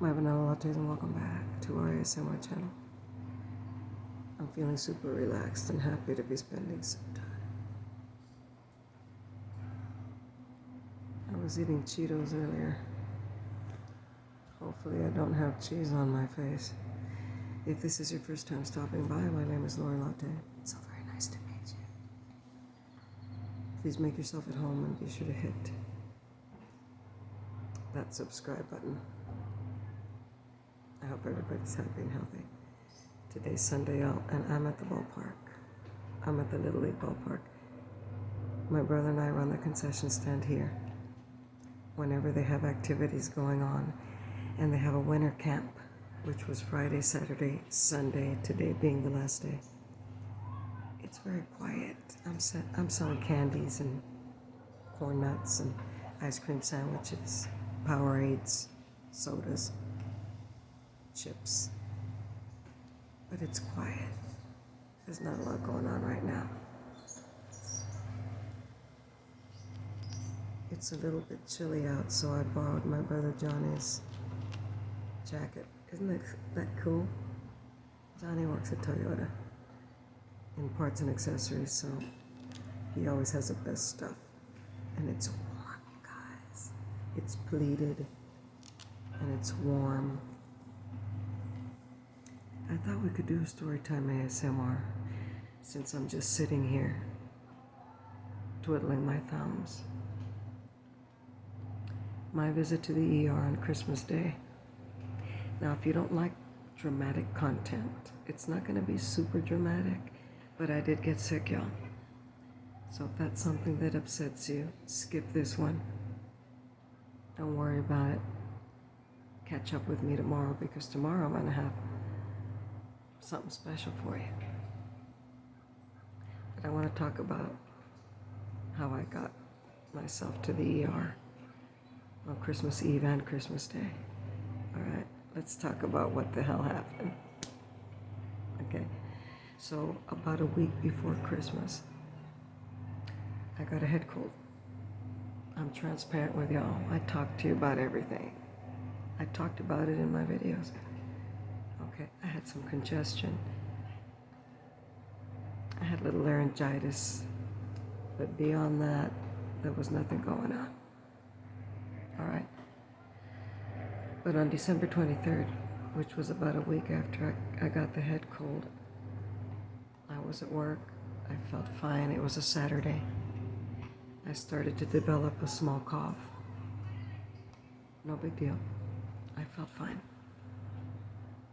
my vanilla lattes, and welcome back to our ASMR channel. I'm feeling super relaxed and happy to be spending some time. I was eating Cheetos earlier. Hopefully I don't have cheese on my face. If this is your first time stopping by, my name is Lori Latte. It's so very nice to meet you. Please make yourself at home and be sure to hit that subscribe button. I hope everybody's happy and healthy. Today's Sunday out, and I'm at the ballpark. I'm at the Little League ballpark. My brother and I run the concession stand here whenever they have activities going on, and they have a winter camp, which was Friday, Saturday, Sunday, today being the last day. It's very quiet. I'm selling candies and corn nuts and ice cream sandwiches, Powerades, sodas, chips. But it's quiet. There's not a lot going on right now. It's a little bit chilly out, so I borrowed my brother Johnny's jacket. Isn't that cool? Johnny works at Toyota in parts and accessories, so he always has the best stuff. And it's warm, you guys. It's pleated and it's warm. I thought we could do a storytime ASMR since I'm just sitting here twiddling my thumbs. My visit to the ER on Christmas Day. Now, if you don't like dramatic content, it's not going to be super dramatic, but I did get sick, y'all. So if that's something that upsets you, skip this one. Don't worry about it. Catch up with me tomorrow, because tomorrow I'm going to have something special for you. But I want to talk about how I got myself to the ER on Christmas Eve and Christmas Day. All right, let's talk about what the hell happened. Okay, so about a week before Christmas, I got a head cold. I'm transparent with y'all. I talk to you about everything. I talked about it in my videos. Okay, I had some congestion. I had a little laryngitis, but beyond that, there was nothing going on. All right. But on December 23rd, which was about a week after I got the head cold, I was at work. I felt fine. It was a Saturday. I started to develop a small cough. No big deal. I felt fine.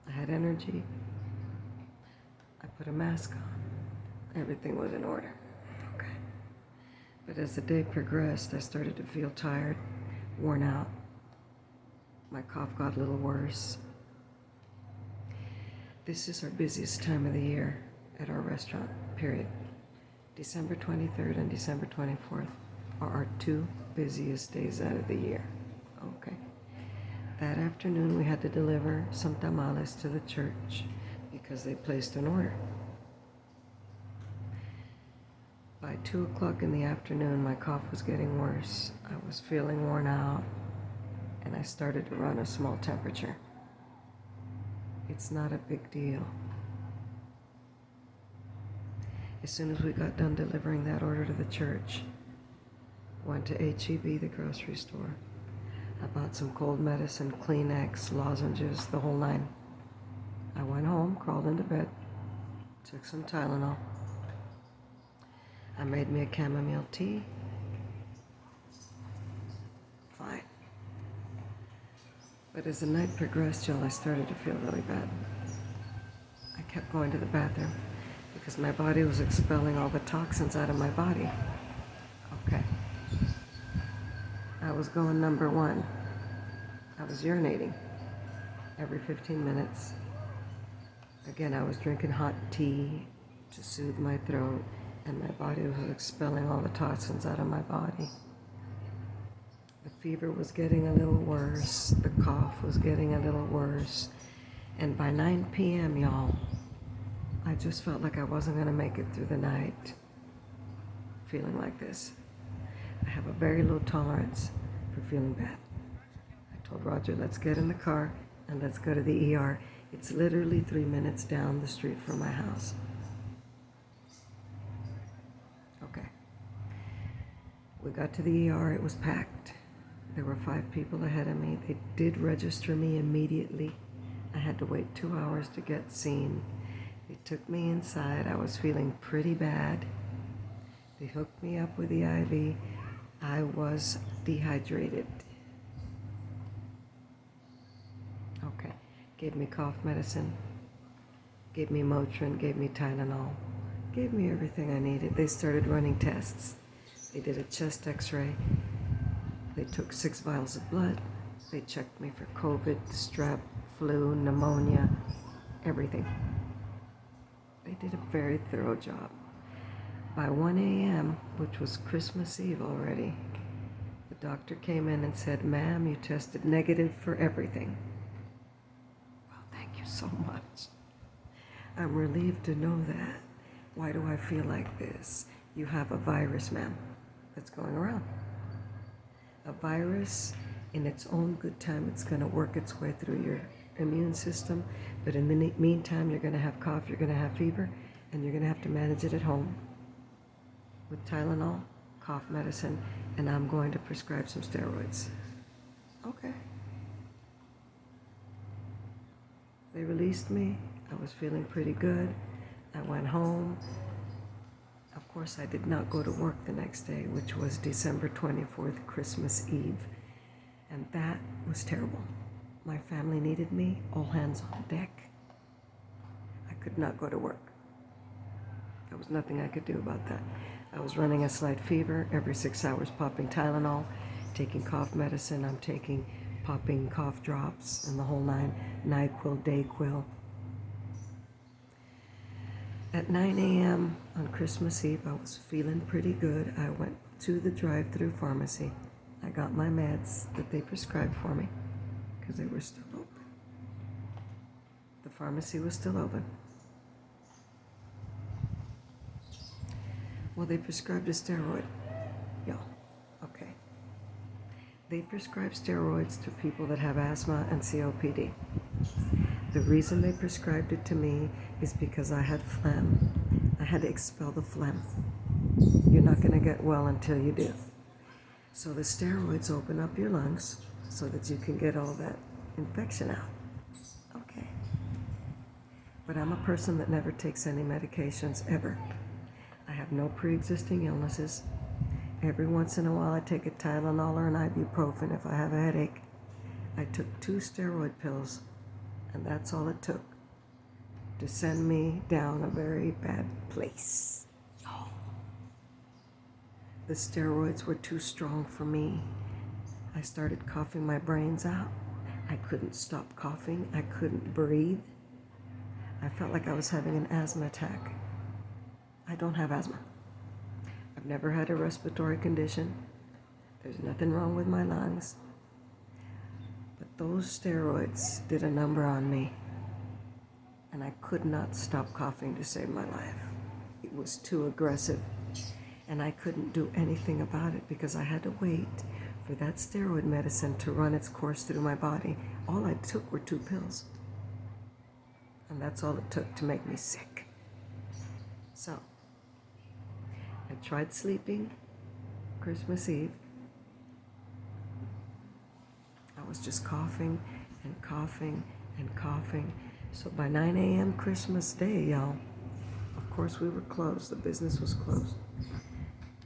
I had energy. I put a mask on. Everything was in order. Okay. But as the day progressed, I started to feel tired, worn out. My cough got a little worse. This is our busiest time of the year at our restaurant, period. December 23rd and December 24th are our two busiest days out of the year. Okay. That afternoon, we had to deliver some tamales to the church because they placed an order. By 2 o'clock in the afternoon, my cough was getting worse. I was feeling worn out, and I started to run a small temperature. It's not a big deal. As soon as we got done delivering that order to the church, went to H-E-B, the grocery store. I bought some cold medicine, Kleenex, lozenges, the whole nine. I went home, crawled into bed, took some Tylenol. I made me a chamomile tea. Fine. But as the night progressed, y'all, I started to feel really bad. I kept going to the bathroom because my body was expelling all the toxins out of my body. Okay. I was going number one. I was urinating every 15 minutes. Again, I was drinking hot tea to soothe my throat, and my body was expelling all the toxins out of my body. The fever was getting a little worse. The cough was getting a little worse. And by 9 p.m., y'all, I just felt like I wasn't going to make it through the night feeling like this. I have a very low tolerance for feeling bad. I told Roger, let's get in the car and let's go to the ER. It's literally 3 minutes down the street from my house. Okay. We got to the ER, it was packed. There were 5 people ahead of me. They did register me immediately. I had to wait 2 hours to get seen. They took me inside. I was feeling pretty bad. They hooked me up with the IV. I was dehydrated. Okay. Gave me cough medicine. Gave me Motrin. Gave me Tylenol. Gave me everything I needed. They started running tests. They did a chest x-ray. They took 6 vials of blood. They checked me for COVID, strep, flu, pneumonia, everything. They did a very thorough job. By 1 a.m., which was Christmas Eve already, the doctor came in and said, "Ma'am, you tested negative for everything." Well, thank you so much. I'm relieved to know that. Why do I feel like this? You have a virus, ma'am, that's going around. A virus, in its own good time, it's going to work its way through your immune system, but in the meantime, you're going to have cough, you're going to have fever, and you're going to have to manage it at home with Tylenol, cough medicine, and I'm going to prescribe some steroids. Okay. They released me. I was feeling pretty good. I went home. Of course, I did not go to work the next day, which was December 24th, Christmas Eve. And that was terrible. My family needed me, all hands on deck. I could not go to work. There was nothing I could do about that. I was running a slight fever, every 6 hours popping Tylenol, taking cough medicine. I'm popping cough drops and the whole 9, NyQuil, Dayquil. At 9 a.m. on Christmas Eve, I was feeling pretty good. I went to the drive-through pharmacy. I got my meds that they prescribed for me because they were still open. The pharmacy was still open. Well, they prescribed a steroid. Yeah, okay. They prescribe steroids to people that have asthma and COPD. The reason they prescribed it to me is because I had phlegm. I had to expel the phlegm. You're not going to get well until you do. So the steroids open up your lungs so that you can get all that infection out. Okay. But I'm a person that never takes any medications, ever. I have no pre-existing illnesses. Every once in a while I take a Tylenol or an ibuprofen if I have a headache. I took 2 steroid pills, and that's all it took to send me down a very bad place. Y'all. The steroids were too strong for me. I started coughing my brains out. I couldn't stop coughing. I couldn't breathe. I felt like I was having an asthma attack. I don't have asthma. I've never had a respiratory condition. There's nothing wrong with my lungs. But those steroids did a number on me, and I could not stop coughing to save my life. It was too aggressive, and I couldn't do anything about it because I had to wait for that steroid medicine to run its course through my body. All I took were 2 pills, and that's all it took to make me sick. So, I tried sleeping Christmas Eve. I was just coughing and coughing and coughing. So by 9 a.m. Christmas Day, y'all, of course we were closed. The business was closed.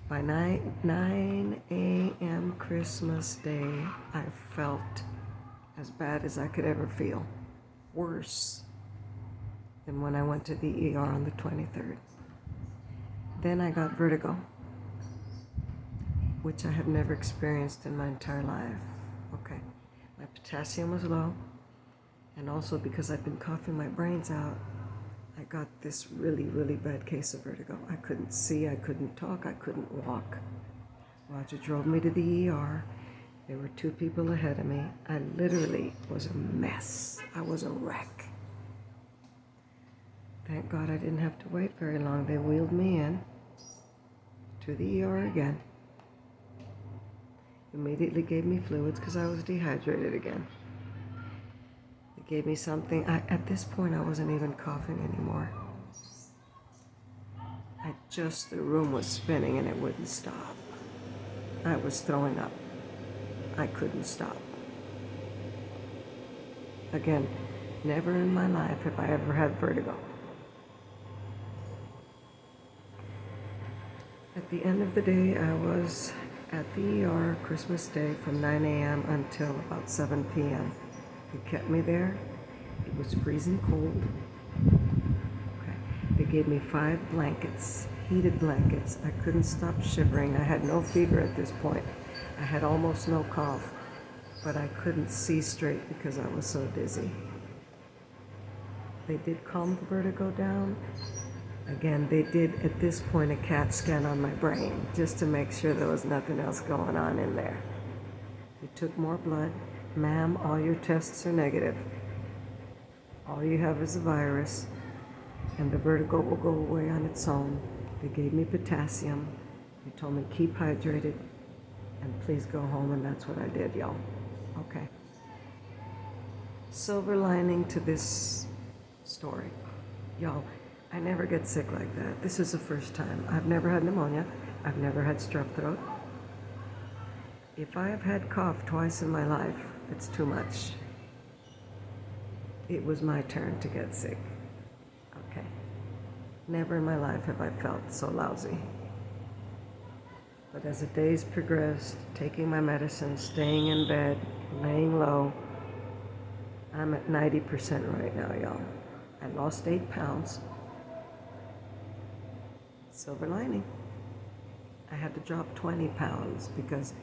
By 9 a.m. Christmas Day, I felt as bad as I could ever feel. Worse than when I went to the ER on the 23rd. Then I got vertigo, which I have never experienced in my entire life. Okay. My potassium was low, and also because I've been coughing my brains out, I got this really, really bad case of vertigo. I couldn't see, I couldn't talk, I couldn't walk. Roger drove me to the ER. There were 2 people ahead of me. I literally was a mess. I was a wreck. Thank God I didn't have to wait very long. They wheeled me in to the ER again. Immediately gave me fluids because I was dehydrated again. They gave me something. At this point, I wasn't even coughing anymore. The room was spinning and it wouldn't stop. I was throwing up. I couldn't stop. Again, never in my life have I ever had vertigo. At the end of the day, I was at the ER Christmas Day from 9 a.m. until about 7 p.m. They kept me there. It was freezing cold. Okay. They gave me 5 blankets, heated blankets. I couldn't stop shivering. I had no fever at this point. I had almost no cough, but I couldn't see straight because I was so dizzy. They did calm the vertigo down. Again, they did at this point a CAT scan on my brain just to make sure there was nothing else going on in there. They took more blood. Ma'am, all your tests are negative. All you have is a virus, and the vertigo will go away on its own. They gave me potassium. They told me keep hydrated and please go home, and that's what I did, y'all. Okay. Silver lining to this story. Y'all, I never get sick like that. This is the first time. I've never had pneumonia. I've never had strep throat. If I have had cough twice in my life, it's too much. It was my turn to get sick. Okay. Never in my life have I felt so lousy. But as the days progressed, taking my medicine, staying in bed, laying low, I'm at 90% right now, y'all. I lost 8 pounds. Silver lining. I had to drop 20 pounds because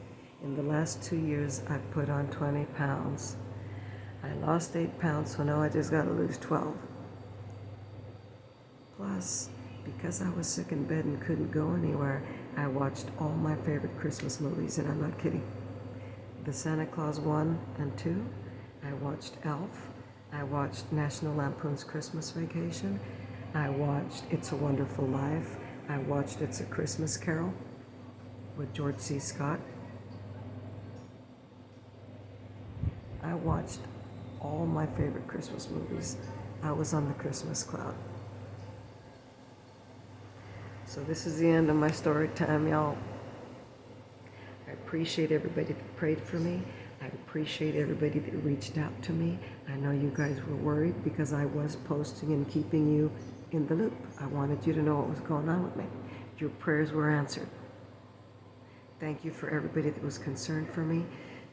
in the last 2 years I've put on 20 pounds. I lost 8 pounds, so now I just gotta lose 12. Plus, because I was sick in bed and couldn't go anywhere, I watched all my favorite Christmas movies, and I'm not kidding. The Santa Claus 1 and 2. I watched Elf. I watched National Lampoon's Christmas Vacation. I watched It's a Wonderful Life. I watched It's a Christmas Carol with George C. Scott. I watched all my favorite Christmas movies. I was on the Christmas cloud. So this is the end of my story time, y'all. I appreciate everybody that prayed for me. I appreciate everybody that reached out to me. I know you guys were worried because I was posting and keeping you in the loop. I wanted you to know what was going on with me. Your prayers were answered. Thank you for everybody that was concerned for me.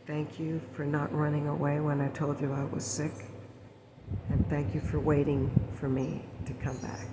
Thank you for not running away when I told you I was sick. And thank you for waiting for me to come back.